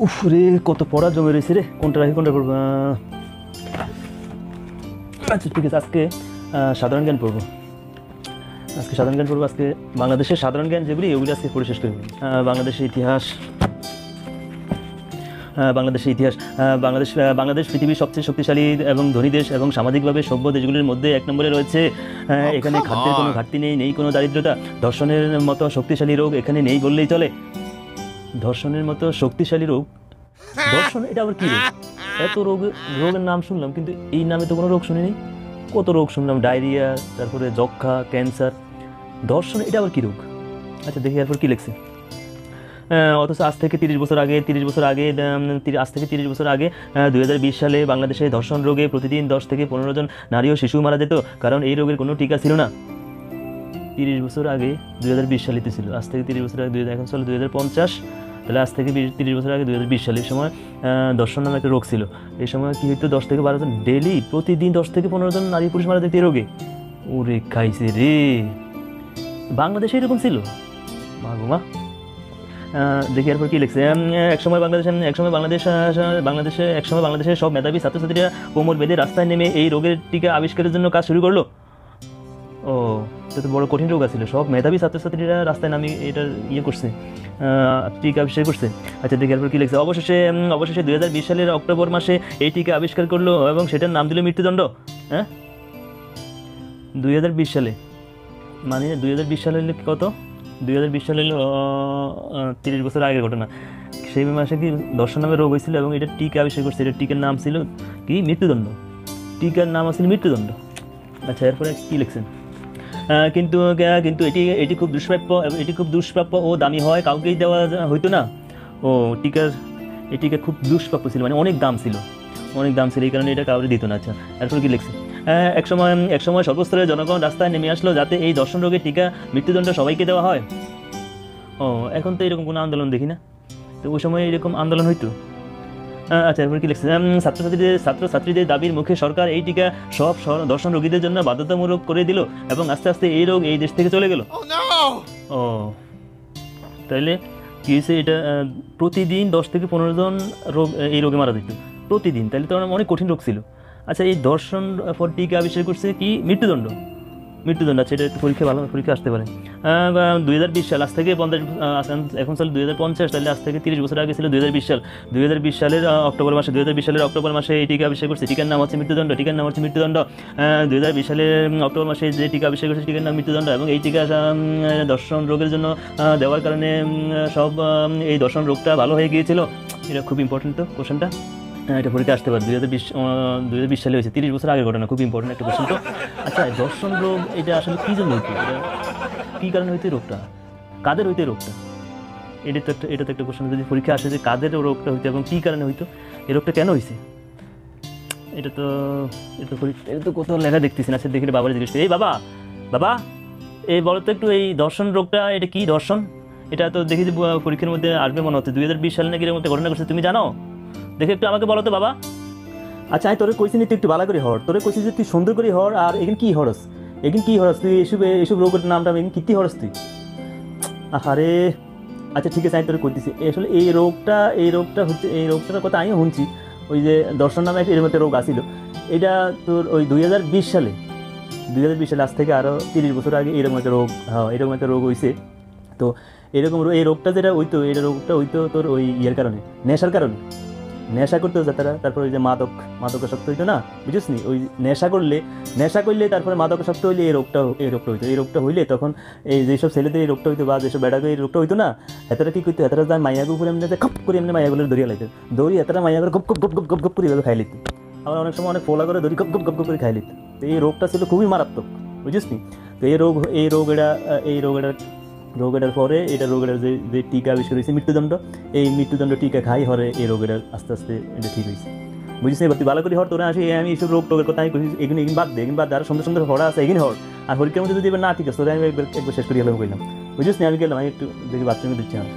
উফ রে, কত পড়া জমে রয়েছে রে, কোনটা রাখি কোনটা পড়বো। আচ্ছা ঠিক আছে, আজকে সাধারণ জ্ঞান পড়বো। আজকে বাংলাদেশের সাধারণ জ্ঞান যেগুলি ওগুলি আজকে পড়ে শেষ করবো। বাংলাদেশের ইতিহাস। বাংলাদেশ পৃথিবীর সবচেয়ে শক্তিশালী এবং ধনী দেশ এবং সামাজিকভাবে সভ্য দেশগুলির মধ্যে 1 নম্বরে রয়েছে। এখানে খাদ্যের কোনো ঘাটতি নেই কোনো দারিদ্রতা। ধর্ষণের মতো শক্তিশালী রোগ এখানে নেই বললেই চলে। ধর্ষণের মতো শক্তিশালী রোগ, ধর্ষণ এটা আবার কি রোগ? এত রোগের নাম শুনলাম, কিন্তু এই নামে তো কোনো রোগ শুনিনি। কত রোগ শুনলাম, ডায়রিয়া, তারপরে যক্ষা, ক্যান্সার। ধর্ষণ এটা আবার কি রোগ? আচ্ছা দেখি এরপর কি লিখছে। অথচ আজ থেকে 30 বছর আগে 2020 সালে বাংলাদেশে ধর্ষণ রোগে প্রতিদিন 10 থেকে 15 জন নারী ও শিশু মারা যেত, কারণ এই রোগের কোনো টিকা ছিল না। 30 বছর আগে 2020 সালে ছিল, আজ থেকে 30 বছর আগে এখন চলে 2050, তাহলে আজ থেকে 30 বছর আগে 2020 সালের সময় ধর্ষণ নামে একটা রোগ ছিল। এই সময় কি হইতো, 10 থেকে 12 জন ডেলি, প্রতিদিন 10 থেকে 15 জন নারী পুরুষ মারা যেত এই রোগে। ওরে খাইছে রে, বাংলাদেশে এরকম ছিল? মা গো মা। দেখি এরপর কি লিখছে। একসময় বাংলাদেশের সব মেধাবী ছাত্রছাত্রীরা কোমর বেঁধে রাস্তায় নেমে এই রোগের টিকা আবিষ্কারের জন্য কাজ শুরু করলো। ও, এটা তো বড় কঠিন রোগ ছিল। সব মেধাবী ছাত্রছাত্রীরা রাস্তায় নামে এটার করছে, টিকা আবিষ্কার করছে। আচ্ছা দেখি এরপর কি লিখছে। অবশেষে 2020 সালের অক্টোবর মাসে এই টিকা আবিষ্কার করলো এবং সেটার নাম দিল মৃত্যুদণ্ড। হ্যাঁ, 2020 সালে, মানে 2020 সালে কত? 2020 সালে 30 বছর আগের ঘটনা। সেই মাসে কি ধর্ষণ নামে রোগ হয়েছিল এবং এটা টিকা আবিষ্কার করছে। এটার টিকার নাম ছিল কি? মৃত্যুদণ্ড। টিকার নাম আসলে মৃত্যুদণ্ড। আচ্ছা এরপরে কি লিখছেন। কিন্তু এটি খুব দুষ্প্রাপ্য ও দামি হয়, কাউকেই দেওয়া হইতো না। ও, এই টিকা খুব দুষ্প্রাপ্য ছিল, মানে অনেক দাম ছিল, এই কারণে এটা কাউকে দিত না। আচ্ছা এরপর কি লিখছে। একসময় সর্বস্তরের জনগণ রাস্তায় নেমে আসলো যাতে এই ধর্ষণ রোগের টিকা মৃত্যুদণ্ড সবাইকে দেওয়া হয়। ও, এখন তো এরকম কোনো আন্দোলন দেখি না, তো ওই সময় এরকম আন্দোলন হইতো। আচ্ছা এরপর কি লিখছে। ছাত্রছাত্রীদের দাবির মুখে সরকার এই টিকা সব ধর্ষণ রোগীদের জন্য বাধ্যতামূলক করে দিল এবং আস্তে আস্তে এই রোগ এই দেশ থেকে চলে গেল। ও, তাইলে কি হয়েছে, এটা প্রতিদিন 10 থেকে 15 জন এই রোগে মারা যেত প্রতিদিন, তাহলে তো অনেক কঠিন রোগ ছিল। আচ্ছা, এই ধর্ষণ পর টিকা আবিষ্কার করছে কি? মৃত্যুদণ্ড। আচ্ছা, এটা একটু পরীক্ষা আসতে পারে। 2020 সাল, আজ থেকে 50, এখন চলে 2050, তাহলে আজ থেকে 30 বছর আগে ছিল 2020 সাল। 2020 সালের অক্টোবর মাসে এই টিকা আবিষ্কার করছে। টিকার নাম হচ্ছে মৃত্যুদণ্ড। 2020 সালের অক্টোবর মাসে যে টিকা আবিষ্কার করছে, টিকার নাম মৃত্যুদণ্ড। এবং এই টিকা ধর্ষণ রোগের জন্য দেওয়ার কারণে সব এই ধর্ষণ রোগটা ভালো হয়ে গিয়েছিল। এটা খুব ইম্পর্টেন্ট তো কোশ্চেনটা, এটা পরীক্ষা আসতে পারে। 2020 সালে হয়েছে, 30 বছর আগের ঘটনা, খুব ইম্পর্টেন্ট একটা কোশ্চেন তো। আচ্ছা, ধর্ষণ রোগ এটা আসলে কী জন্য হইতো? এটা কী কারণে হইতো রোগটা? কাদের হইতো রোগটা? এটা তো একটা কোশ্চেন যদি পরীক্ষা আসে যে কাদের রোগটা হইতো এবং কী কারণে হইতো, এই রোগটা কেন হয়েছে। এটা তো কোথাও লেখা দেখতেছি না। আচ্ছা দেখি বাবার জিজ্ঞেস করি, এই বাবা, এই বলো তো একটু, এই ধর্ষণ রোগটা এটা কি ধর্ষণ? এটা তো দেখি যে পরীক্ষার মধ্যে আসবে মনে হচ্ছে। 2020 সালে নাকি এরকম একটা ঘটনা ঘটছে, তুমি জানো? দেখে একটু আমাকে বলো তো বাবা। আচ্ছা, আমি তোরে কইছি তুই একটু ভালো করে হর, তোরে কইছি যে তুই সুন্দর করে হর, আর এখানে কি হরস তুই? এসব রোগের নামটা কীর্তি হরস তুই? আরে আচ্ছা ঠিক আছে, আমি তোরে কইতেছি। আসলে এই রোগটার কথা আমি শুনছি, ওই যে দর্শন নামে এরকম একটা রোগ আসিল। এটা তোর ওই 2020 সালে, আজ থেকে আরও 30 বছর আগে এরকম একটা রোগ হয়েছে। তো এই রোগটা যেটা হইতো, রোগটা হইতো তোর ওই কারণে, নেশার কারণে। নেশা করতে যাতারা, তারপরে ওই যে মাদকাসক্ত হইতো না, বুঝিস নি? ওই নেশা করলে তারপরে মাদকাসক্ত হইলে এই রোগটা হইতো। এই রোগটা হইলে তখন এই যেসব ছেলেদের এই রোগটা হইতো বা যেসব বেড়াকে এই রোগটা হইতো না, এতটা কি করতো, এতটা যায় মাইয়াগুলো উপরে এমনি খপ করে এমনি মাইয়াগুলো দড়িয়ে লাইতো, এতটা মাইয়াগুলো গপ গপ করে এভাবে খাই লিত। আবার অনেক সময় অনেক ফোলা করে দড়ি গপ গপ করে খাই লিত। তো এই রোগটা ছিল খুবই মারাত্মক, বুঝিস নি? তো এই রোগের পরে রোগের যে টিকা আবিষ্কার হয়েছে মৃত্যুদণ্ড, এই মৃত্যুদণ্ড টিকা খাই হরে এই রোগের আস্তে আস্তে এটা ঠিক হয়েছে, বুঝিস? এবার তুই ভালো করে হর, তোরা আসি আমি এইসব রোগের কথা আমি কইছি, এগুলো বাদ দে, আরো সুন্দর হরা আছে, এগিয়ে হর। আর হরিকের মধ্যে যদি এবার না ঠিক আছে, তোরা আমি একবার শেষ করে গেলাম কইলাম, বুঝিস না? আমি গেলাম, আমি একটু দেখি বাথরুমে দিচ্ছি আমার।